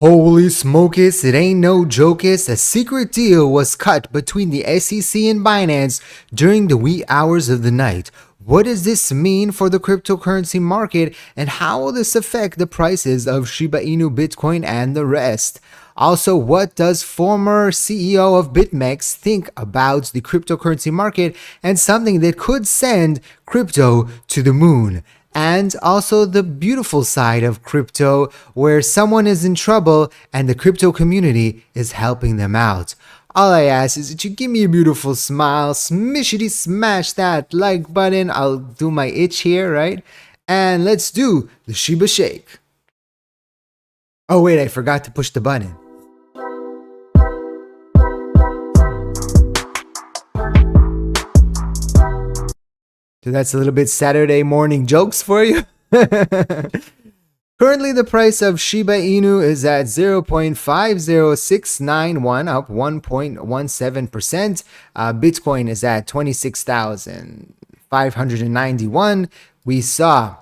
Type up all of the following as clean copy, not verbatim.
Holy smokus, it ain't no jokus. A secret deal was cut between the SEC and Binance during the wee hours of the night. What does this mean for the cryptocurrency market, and how will this affect the prices of Shiba Inu, Bitcoin, and the rest? Also, what does former CEO of BitMEX think about the cryptocurrency market and something that could send crypto to the moon? And also the beautiful side of crypto, where someone is in trouble and the crypto community is helping them out. All I ask is that you give me a beautiful smile, smishity smash that like button. I'll do my itch here, right? And let's do the Shiba Shake. Oh wait, I forgot to push the button. So that's a little bit Saturday morning jokes for you. Currently, the price of Shiba Inu is at 0.50691, up 1.17%. Bitcoin is at 26,591. We saw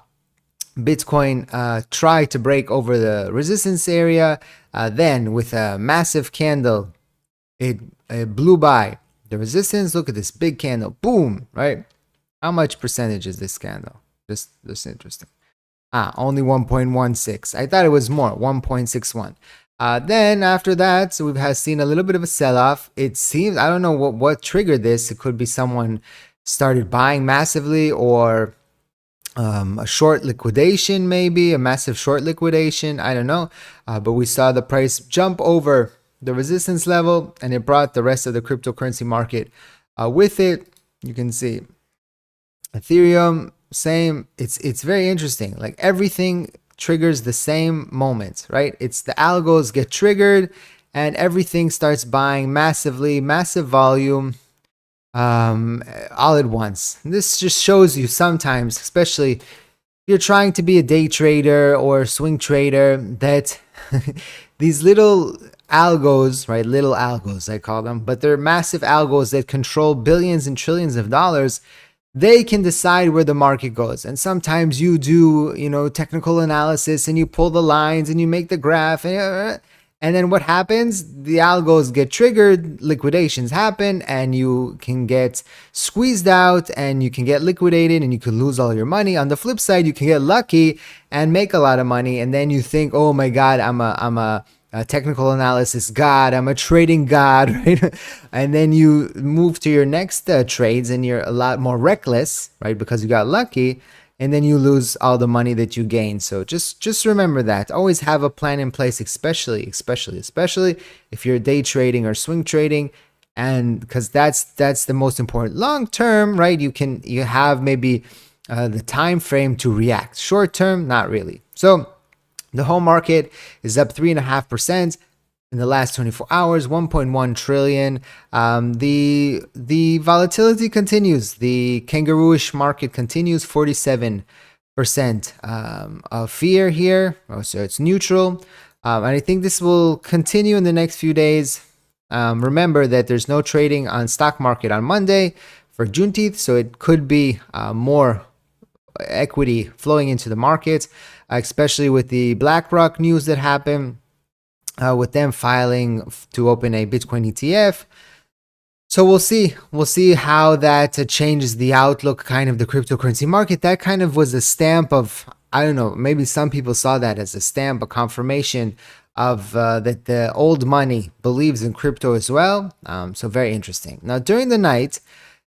Bitcoin try to break over the resistance area. Then, with a massive candle, it blew by the resistance. Look at this big candle. Boom, right? How much percentage is this candle? Just interesting. Only 1.16. I thought it was more, 1.61. Then after that, so we've seen a little bit of a sell-off. It seems, I don't know what triggered this. It could be someone started buying massively, or a short liquidation, maybe a massive short liquidation. I don't know. But we saw the price jump over the resistance level, and it brought the rest of the cryptocurrency market with it. You can see Ethereum, same. It's very interesting. Like, everything triggers the same moment, right? It's the algos get triggered and everything starts buying massively, massive volume, all at once. This just shows you sometimes, especially if you're trying to be a day trader or swing trader, that these little algos, right? Little algos, I call them, but they're massive algos that control billions and trillions of dollars. They can decide where the market goes. And sometimes you do, technical analysis, and you pull the lines and you make the graph. And then what happens? The algos get triggered, liquidations happen, and you can get squeezed out and you can get liquidated and you can lose all your money. On the flip side, you can get lucky and make a lot of money. And then you think, oh my God, I'm a technical analysis god, I'm a trading god, right? And then you move to your next trades and you're a lot more reckless, right? Because you got lucky, and then you lose all the money that you gained. So just remember that. Always have a plan in place, especially if you're day trading or swing trading, and because that's the most important. Long term, right? You have maybe the time frame to react. Short term, not really. So the whole market is up 3.5% in the last 24 hours, 1.1 trillion. The volatility continues. The kangaroo-ish market continues, 47% of fear here. So it's neutral. And I think this will continue in the next few days. Remember that there's no trading on stock market on Monday for Juneteenth, so it could be more equity flowing into the markets, especially with the BlackRock news that happened, with them filing to open a Bitcoin ETF. So we'll see how that changes the outlook, kind of the cryptocurrency market. That kind of was a stamp of, I don't know, maybe some people saw that as a stamp, a confirmation of that the old money believes in crypto as well. So very interesting. Now, during the night,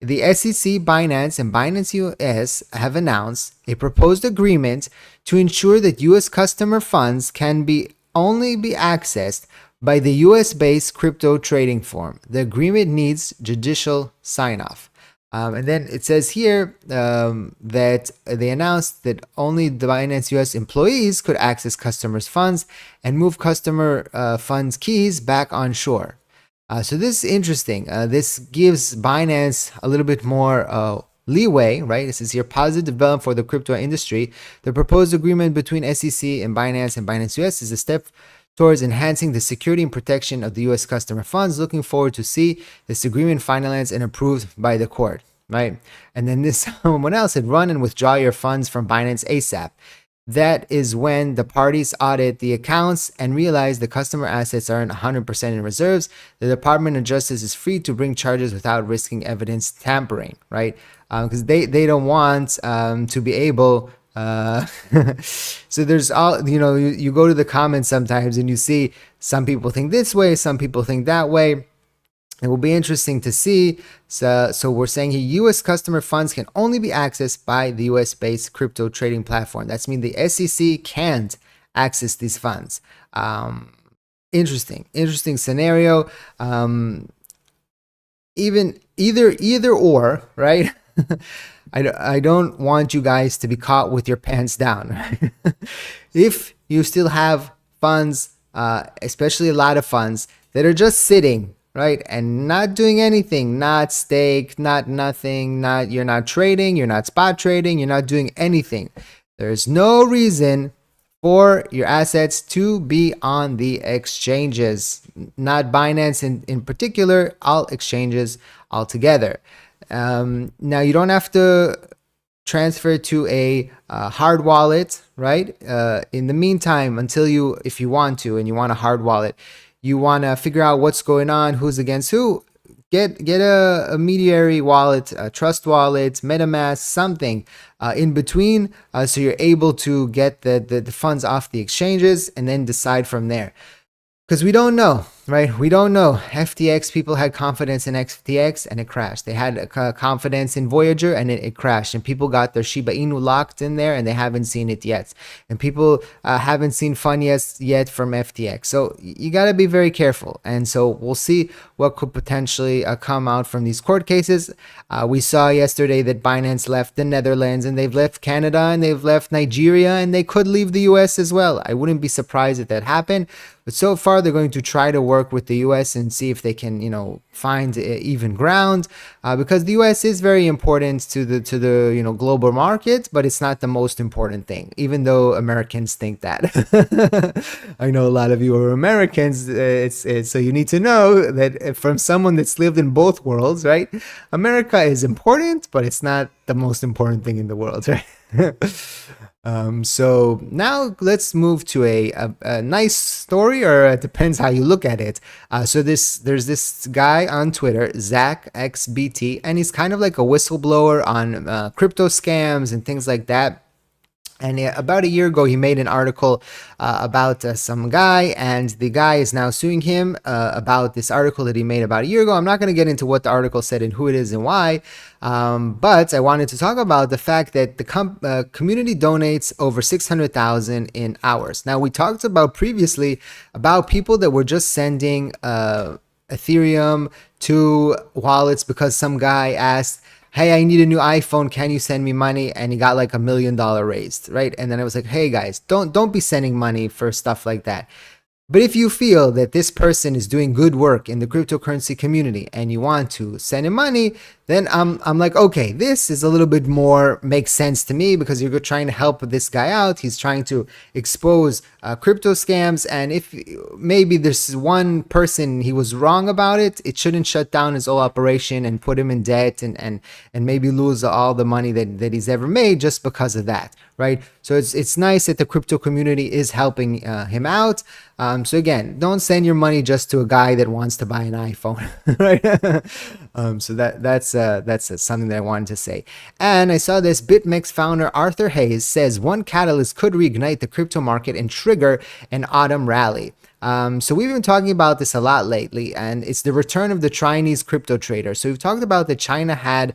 the SEC, Binance, and Binance US have announced a proposed agreement to ensure that US customer funds can only be accessed by the US-based crypto trading firm. The agreement needs judicial sign-off. And then it says here that they announced that only the Binance US employees could access customers' funds and move customer funds keys back onshore. So this is interesting. This gives Binance a little bit more leeway, right? This is your positive development for the crypto industry. The proposed agreement between SEC and Binance US is a step towards enhancing the security and protection of the US customer funds. Looking forward to see this agreement finalized and approved by the court, right? And then someone else said, run and withdraw your funds from Binance ASAP. that is when the parties audit the accounts and realize the customer assets aren't 100% in reserves. The Department of Justice is free to bring charges without risking evidence tampering, right? Because they don't want to be able. So there's all, you go to the comments sometimes and you see some people think this way, some people think that way. It will be interesting to see. So we're saying here, U.S. customer funds can only be accessed by the U.S.-based crypto trading platform. That's mean the SEC can't access these funds. Interesting scenario. Even either or, right? I don't want you guys to be caught with your pants down. Right? If you still have funds, especially a lot of funds that are just sitting, right, and not doing anything, not stake, not nothing, you're not trading, you're not spot trading, you're not doing anything. There's no reason for your assets to be on the exchanges, not Binance in particular, all exchanges altogether. Now you don't have to transfer to a hard wallet, right? In the meantime, if you want to, and you want a hard wallet, you want to figure out what's going on, who's against who, get a mediary wallet, a trust wallet, MetaMask, something in between, so you're able to get the funds off the exchanges and then decide from there. Because we don't know, right? We don't know. FTX, people had confidence in FTX and it crashed. They had confidence in Voyager and it crashed. And people got their Shiba Inu locked in there and they haven't seen it yet. And people haven't seen fun yet from FTX. So you got to be very careful. And so we'll see what could potentially come out from these court cases. We saw yesterday that Binance left the Netherlands and they've left Canada and they've left Nigeria and they could leave the US as well. I wouldn't be surprised if that happened. But so far, they're going to try to work with the U.S. and see if they can, find even ground, because the U.S. is very important to the global market, but it's not the most important thing. Even though Americans think that. I know a lot of you are Americans. So you need to know that from someone that's lived in both worlds, right? America is important, but it's not the most important thing in the world, right? So now let's move to a nice story, or it depends how you look at it. So there's this guy on Twitter, ZachXBT, and he's kind of like a whistleblower on crypto scams and things like that. And about a year ago, he made an article about some guy, and the guy is now suing him about this article that he made about a year ago. I'm not going to get into what the article said and who it is and why, but I wanted to talk about the fact that the community donates over 600,000 in hours. Now, we talked about previously about people that were just sending Ethereum to wallets because some guy asked, hey, I need a new iPhone. Can you send me money? And he got like $1 million raised, right? And then I was like, hey guys, don't be sending money for stuff like that. But if you feel that this person is doing good work in the cryptocurrency community and you want to send him money, then I'm like, okay, this is a little bit more makes sense to me, because you're trying to help this guy out. He's trying to expose crypto scams. And if maybe there's one person he was wrong about it, it shouldn't shut down his whole operation and put him in debt and maybe lose all the money that he's ever made just because of that, right? So it's nice that the crypto community is helping him out. So again, don't send your money just to a guy that wants to buy an iPhone, right? So that's something that I wanted to say. And I saw this BitMEX founder Arthur Hayes says one catalyst could reignite the crypto market and trigger an autumn rally. So we've been talking about this a lot lately, and it's the return of the Chinese crypto trader. So we've talked about that China had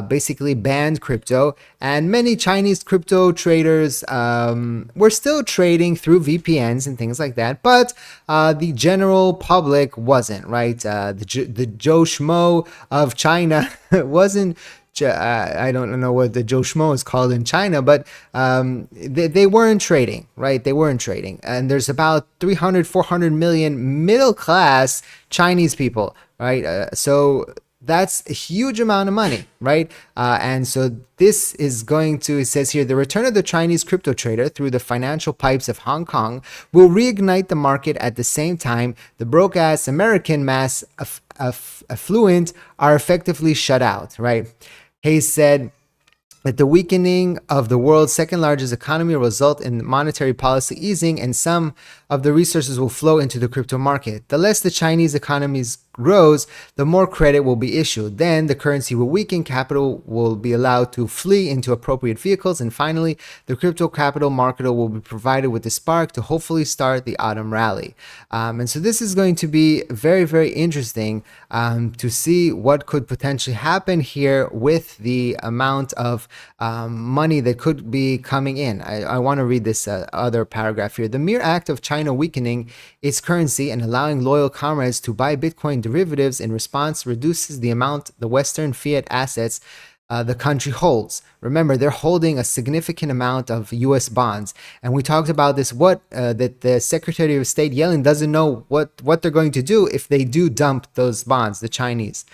basically banned crypto, and many Chinese crypto traders were still trading through VPNs and things like that, but the general public wasn't, right? The Joe Schmo of China wasn't. I don't know what the Joe Schmo is called in China, but they weren't trading, right? They weren't trading. And there's about 300, 400 million middle class Chinese people, right? So that's a huge amount of money, right? And so this is going to, it says here, the return of the Chinese crypto trader through the financial pipes of Hong Kong will reignite the market. At the same time, the broke-ass American mass affluent are effectively shut out, right? Hayes said, that the weakening of the world's second largest economy will result in monetary policy easing, and some of the resources will flow into the crypto market. The less the Chinese economy grows, the more credit will be issued. Then the currency will weaken, capital will be allowed to flee into appropriate vehicles, and finally, the crypto capital market will be provided with the spark to hopefully start the autumn rally. And so this is going to be very, very interesting to see what could potentially happen here with the amount of money that could be coming in. I want to read this other paragraph here. The mere act of China weakening its currency and allowing loyal comrades to buy Bitcoin derivatives in response reduces the amount the Western fiat assets the country holds. Remember, they're holding a significant amount of U.S. bonds, and we talked about this. That the Secretary of State Yellen doesn't know what they're going to do if they do dump those bonds, the Chinese.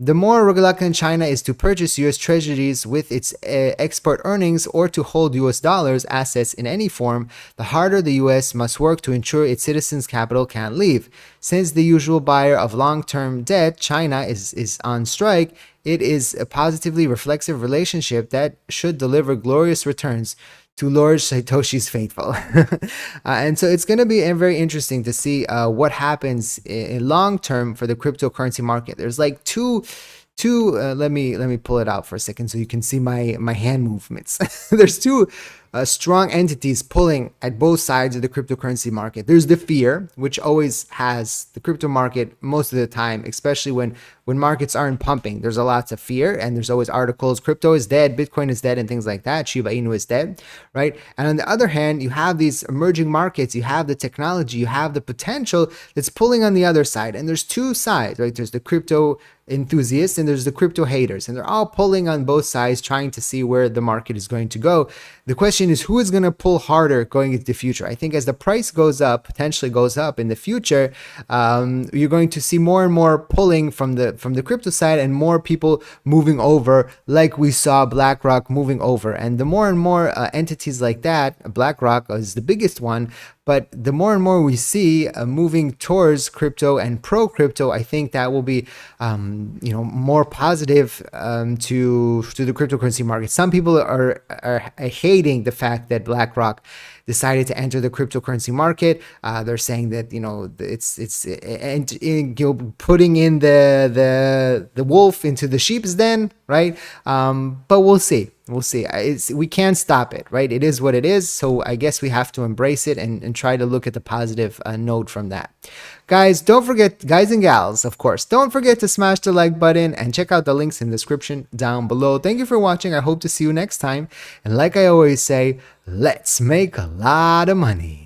The more reluctant China is to purchase U.S. treasuries with its export earnings or to hold U.S. dollars assets in any form, the harder the U.S. must work to ensure its citizens' capital can't leave. Since the usual buyer of long-term debt, China, is on strike, it is a positively reflexive relationship that should deliver glorious returns to Lord Satoshi's faithful. And so it's going to be very interesting to see what happens in long term for the cryptocurrency market. There's like two let me pull it out for a second so you can see my hand movements. There's two strong entities pulling at both sides of the cryptocurrency market. There's the fear, which always has the crypto market most of the time, especially when markets aren't pumping. There's a lots of fear, and there's always articles, crypto is dead, Bitcoin is dead, and things like that. Shiba Inu is dead, right? And on the other hand, you have these emerging markets, you have the technology, you have the potential that's pulling on the other side. And there's two sides, right? There's the crypto enthusiasts and there's the crypto haters, and they're all pulling on both sides, trying to see where the market is going to go. The question is, who is going to pull harder going into the future? I think as the price goes up, potentially goes up in the future, you're going to see more and more pulling from the crypto side and more people moving over, like we saw BlackRock moving over. And the more and more entities like that, BlackRock is the biggest one, but the more and more we see moving towards crypto and pro crypto, I think that will be, more positive to the cryptocurrency market. Some people are hating the fact that BlackRock decided to enter the cryptocurrency market. They're saying that it's putting in the wolf into the sheep's den, right? But we'll see. We'll see. We can't stop it, right? It is what it is. So I guess we have to embrace it and try to look at the positive note from that. Guys, don't forget, guys and gals, of course, don't forget to smash the like button and check out the links in the description down below. Thank you for watching. I hope to see you next time. And like I always say, let's make a lot of money.